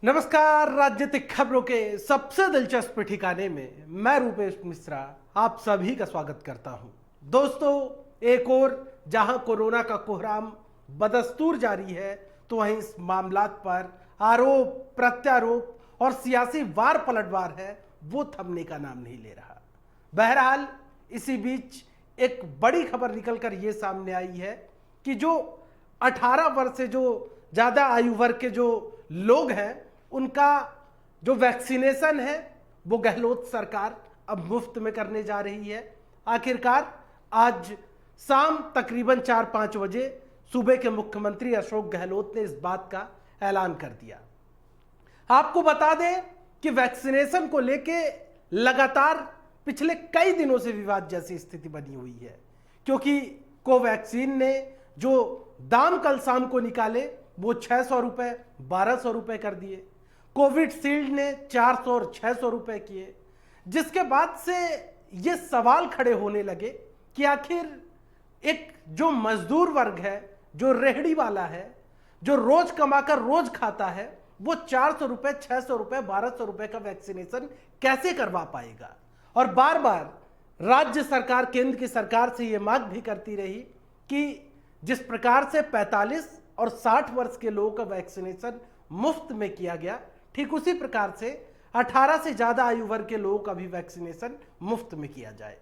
नमस्कार। राजनीतिक खबरों के सबसे दिलचस्प ठिकाने में मैं रूपेश मिश्रा आप सभी का स्वागत करता हूं। दोस्तों, एक और जहां कोरोना का कोहराम बदस्तूर जारी है, तो वहीं इस मामलात पर आरोप प्रत्यारोप और सियासी वार पलटवार है, वो थमने का नाम नहीं ले रहा। बहरहाल इसी बीच एक बड़ी खबर निकलकर ये सामने आई है कि जो 18 वर्ष से जो ज्यादा आयु वर्ग के जो लोग हैं, उनका जो वैक्सीनेशन है वो गहलोत सरकार अब मुफ्त में करने जा रही है। आखिरकार आज शाम तकरीबन 4-5 बजे सूबे के मुख्यमंत्री अशोक गहलोत ने इस बात का ऐलान कर दिया। आपको बता दें कि वैक्सीनेशन को लेके लगातार पिछले कई दिनों से विवाद जैसी स्थिति बनी हुई है, क्योंकि कोवैक्सीन ने जो दाम कल शाम को निकाले वो 600 रुपए 1200 रुपए कर दिए। कोविड शील्ड ने 400 और 600 रुपए किए, जिसके बाद से ये सवाल खड़े होने लगे कि आखिर एक जो मजदूर वर्ग है, जो रेहड़ी वाला है, जो रोज कमाकर रोज खाता है, वो 400 रुपए 600 रुपए 1200 रुपए का वैक्सीनेशन कैसे करवा पाएगा। और बार बार राज्य सरकार केंद्र की सरकार से यह मांग भी करती रही कि जिस प्रकार से 45 और 60 वर्ष के लोगों का वैक्सीनेशन मुफ्त में किया गया, ठीक उसी प्रकार से 18 से ज्यादा आयु वर्ग के लोगों का भी वैक्सीनेशन मुफ्त में किया जाए।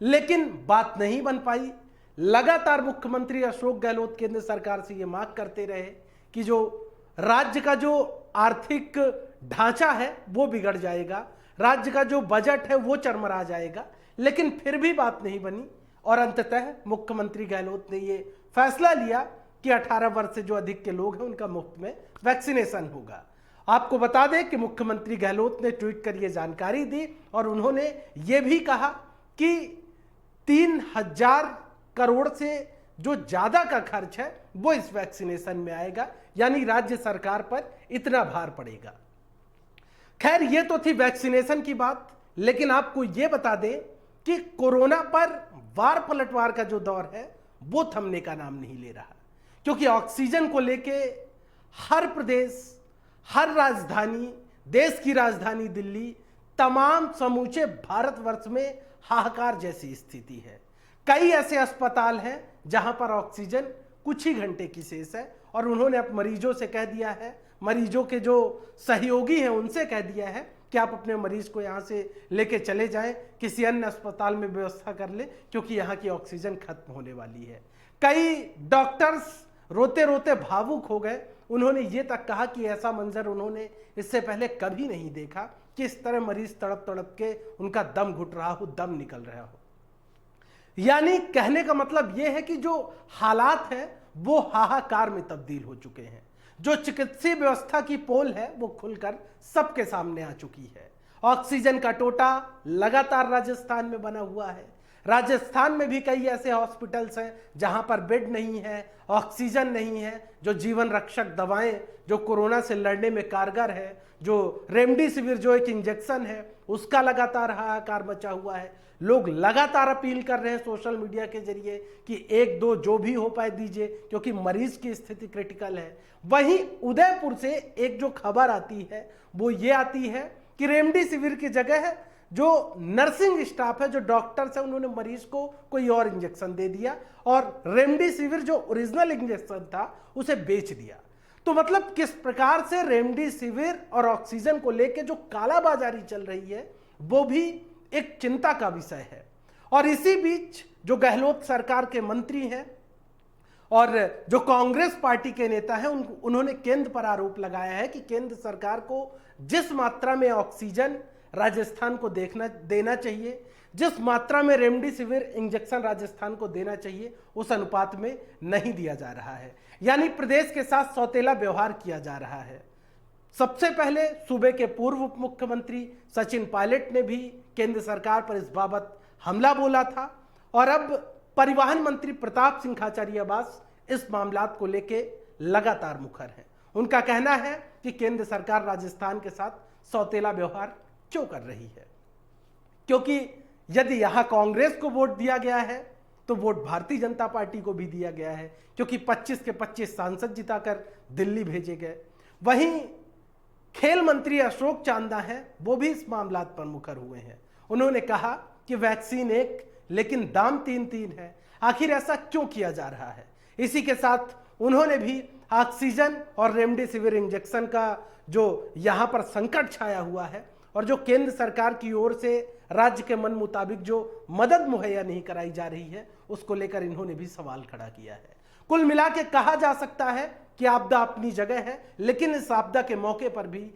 लेकिन बात नहीं बन पाई। लगातार मुख्यमंत्री अशोक गहलोत केंद्र सरकार से यह मांग करते रहे कि जो राज्य का जो आर्थिक ढांचा है वो बिगड़ जाएगा, राज्य का जो बजट है वो चरमरा जाएगा, लेकिन फिर भी बात नहीं बनी। और अंततः मुख्यमंत्री गहलोत ने ये फैसला लिया कि 18 वर्ष से जो अधिक के लोग हैं उनका मुफ्त में वैक्सीनेशन होगा। आपको बता दें कि मुख्यमंत्री गहलोत ने ट्वीट कर यह जानकारी दी और उन्होंने ये भी कहा कि 3000 करोड़ से जो ज्यादा का खर्च है वो इस वैक्सीनेशन में आएगा, यानी राज्य सरकार पर इतना भार पड़ेगा। खैर, ये तो थी वैक्सीनेशन की बात, लेकिन आपको यह बता दें कि कोरोना पर वार पलटवार का जो दौर है वो थमने का नाम नहीं ले रहा, क्योंकि ऑक्सीजन को लेके हर प्रदेश, हर राजधानी, देश की राजधानी दिल्ली, तमाम समूचे भारतवर्ष में हाहाकार जैसी स्थिति है। कई ऐसे अस्पताल हैं जहां पर ऑक्सीजन कुछ ही घंटे की शेष है, और उन्होंने अब मरीजों से कह दिया है, मरीजों के जो सहयोगी हैं उनसे कह दिया है कि आप अपने मरीज को यहां से लेके चले जाएं, किसी अन्य अस्पताल में व्यवस्था कर ले, क्योंकि यहां की ऑक्सीजन खत्म होने वाली है। कई डॉक्टर्स रोते रोते भावुक हो गए। उन्होंने ये तक कहा कि ऐसा मंजर उन्होंने इससे पहले कभी नहीं देखा कि इस तरह मरीज तड़प तड़प के उनका दम घुट रहा हो, दम निकल रहा हो। यानी कहने का मतलब यह है कि जो हालात हैं वो हाहाकार में तब्दील हो चुके हैं। जो चिकित्सीय व्यवस्था की पोल है वो खुलकर सबके सामने आ चुकी है। ऑक्सीजन का टोटा लगातार राजस्थान में बना हुआ है। राजस्थान में भी कई ऐसे हॉस्पिटल्स हैं जहां पर बेड नहीं है, ऑक्सीजन नहीं है, जो जीवन रक्षक दवाएं जो कोरोना से लड़ने में कारगर है, जो रेमडेसिविर जो एक इंजेक्शन है उसका लगातार हाहाकार मचा हुआ है। लोग लगातार अपील कर रहे हैं सोशल मीडिया के जरिए कि 1-2 जो भी हो पाए दीजिए, क्योंकि मरीज की स्थिति क्रिटिकल है। वहीं उदयपुर से एक जो खबर आती है वो ये आती है कि रेमडेसिविर की जगह जो नर्सिंग स्टाफ है, जो डॉक्टर्स है, उन्होंने मरीज को कोई और इंजेक्शन दे दिया और रेमडेसिविर जो ओरिजिनल इंजेक्शन था उसे बेच दिया। तो मतलब किस प्रकार से रेमडेसिविर और ऑक्सीजन को लेकर जो कालाबाजारी चल रही है वो भी एक चिंता का विषय है। और इसी बीच जो गहलोत सरकार के मंत्री हैं और जो कांग्रेस पार्टी के नेता हैं, उन्होंने केंद्र पर आरोप लगाया है कि केंद्र सरकार को जिस मात्रा में ऑक्सीजन राजस्थान को देना चाहिए, जिस मात्रा में रेमडेसिविर इंजेक्शन राजस्थान को देना चाहिए, उस अनुपात में नहीं दिया जा रहा है। यानी प्रदेश के साथ सौतेला व्यवहार किया जा रहा है। सबसे पहले सूबे के पूर्व उप मुख्यमंत्री सचिन पायलट ने भी केंद्र सरकार पर इस बाबत हमला बोला था, और अब परिवहन मंत्री प्रताप सिंह खाचरियावास इस मामलात को लेके लगातार मुखर है। उनका कहना है कि केंद्र सरकार राजस्थान के साथ सौतेला व्यवहार क्यों कर रही है, क्योंकि यदि यहां कांग्रेस को वोट दिया गया है तो वोट भारतीय जनता पार्टी को भी दिया गया है, क्योंकि 25 के 25 सांसद जिताकर दिल्ली भेजे गए। वहीं खेल मंत्री अशोक चांदा हैं, वो भी इस मामलात पर मुखर हुए हैं। उन्होंने कहा कि वैक्सीन एक लेकिन दाम 3-3 है। आखिर ऐसा क्यों किया जा रहा है? इसी के साथ उन्होंने भी ऑक्सीजन और रेमडेसिविर इंजेक्शन का जो यहां पर संकट छाया हुआ है और जो केंद्र सरकार की ओर से राज्य के मन मुताबिक जो मदद मुहैया नहीं कराई जा रही है, उसको लेकर इन्होंने भी सवाल खड़ा किया है। कुल मिला के कहा जा सकता है कि आपदा अपनी जगह है, लेकिन इस आपदा के मौके पर भी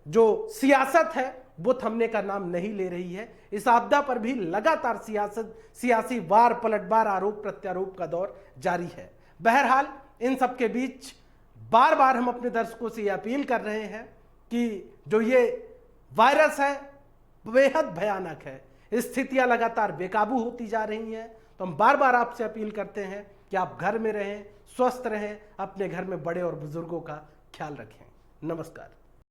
जो सियासत है वो थमने का नाम नहीं ले रही है। इस आपदा पर भी लगातार सियासी वार पलटवार, आरोप प्रत्यारोप का दौर जारी है। बहरहाल इन सब के बीच बार बार हम अपने दर्शकों से यह अपील कर रहे हैं कि जो ये वायरस है बेहद भयानक है, स्थितियां लगातार बेकाबू होती जा रही हैं। तो हम बार बार आपसे अपील करते हैं कि आप घर में रहें, स्वस्थ रहें, अपने घर में बड़े और बुजुर्गों का ख्याल रखें। नमस्कार।